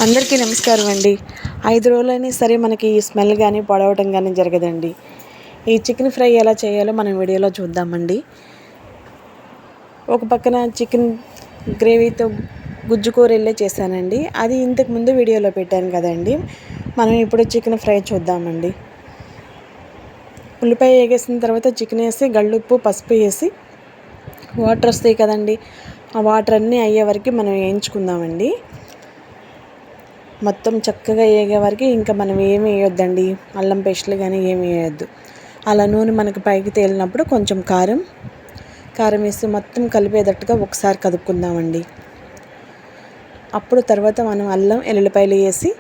అందరికీ నమస్కారం అండి. 5 రోజులైనా సరే మనకి ఈ స్మెల్ కానీ పొడవటం కానీ జరగదండి. ఈ చికెన్ ఫ్రై ఎలా చేయాలో మనం వీడియోలో చూద్దామండి. ఒక పక్కన చికెన్ గ్రేవీతో గుజ్జు కూరల్లే చేశానండి. అది ఇంతకుముందు వీడియోలో పెట్టాను కదండి. మనం ఇప్పుడు చికెన్ ఫ్రై చూద్దామండి. ఉల్లిపాయ వేగేసిన తర్వాత చికెన్ వేసి గళ్ళుప్పు పసుపు వేసి వాటర్ వస్తాయి కదండి, ఆ వాటర్ అన్నీ అయ్యే వరకు మనం వేయించుకుందామండి. మొత్తం చక్కగా వేగే వరకు ఇంకా మనం ఏమి వేయొద్దండి, అల్లం పేస్టులు కానీ ఏమి వేయొద్దు. అలా నూనె మనకు పైకి తేలినప్పుడు కొంచెం కారం వేసి మొత్తం కలిపేటట్టుగా ఒకసారి కదుపుకుందామండి. అప్పుడు తర్వాత మనం అల్లం ఎల్లుల్లిపాయలు వేసి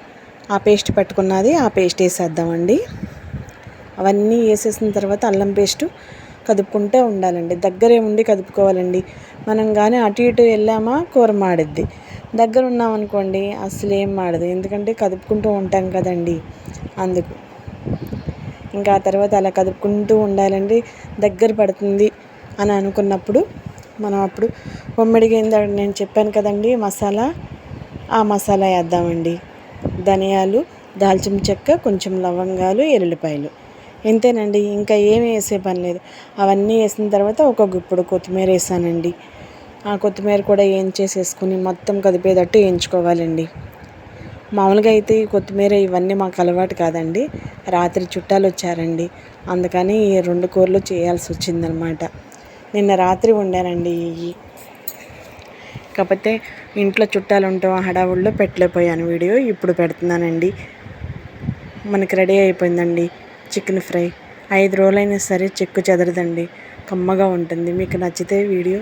ఆ పేస్ట్ పెట్టుకున్నది ఆ పేస్ట్ వేసేద్దామండి. అవన్నీ వేసేసిన తర్వాత అల్లం పేస్టు కదుపుకుంటూ ఉండాలండి. దగ్గరే ఉండి కదుపుకోవాలండి. మనం కానీ అటు ఇటు వెళ్ళామా కూర మాడిద్ది. దగ్గర ఉన్నామనుకోండి అసలు ఏం మాడదు, ఎందుకంటే కదుపుకుంటూ ఉంటాం కదండి, అందుకు. ఇంకా ఆ తర్వాత అలా కదుపుకుంటూ ఉండాలండి. దగ్గర పడుతుంది అని అనుకున్నప్పుడు మనం అప్పుడు ఉమ్మడిగా నేను చెప్పాను కదండి మసాలా, ఆ మసాలా వేద్దామండి. ధనియాలు, దాల్చిన చెక్క, కొంచెం లవంగాలు, ఎల్లుల్లిపాయలు, ఇంతేనండి. ఇంకా ఏమి వేసే పని లేదు. అవన్నీ వేసిన తర్వాత ఒక గుప్పుడు కొత్తిమీర వేసానండి. ఆ కొత్తిమీర కూడా వేయించేసేసుకుని మొత్తం కదిపేటట్టు వేయించుకోవాలండి. మామూలుగా అయితే ఈ కొత్తిమీర ఇవన్నీ మాకు అలవాటు కాదండి. రాత్రి చుట్టాలు వచ్చారండి, అందుకని ఈ 2 కూరలు చేయాల్సి వచ్చిందనమాట. నిన్న రాత్రి వండానండి ఇవి. కాకపోతే ఇంట్లో చుట్టాలు ఉంటాం హడావుల్లో పెట్టలేకపోయాను వీడియో, ఇప్పుడు పెడుతున్నానండి. మనకి రెడీ అయిపోయిందండి చికెన్ ఫ్రై. 5 రోజులైనా సరే చెక్కు చెదరదండి, కమ్మగా ఉంటుంది. మీకు నచ్చితే వీడియో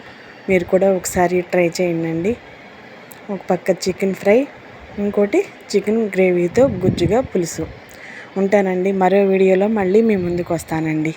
మీరు కూడా ఒకసారి ట్రై చేయండి. ఒక పక్క చికెన్ ఫ్రై, ఇంకోటి చికెన్ గ్రేవీతో గుజ్జుగా పులుసు. ఉంటానండి. మరో వీడియోలో మళ్ళీ మీ ముందుకు వస్తానండి.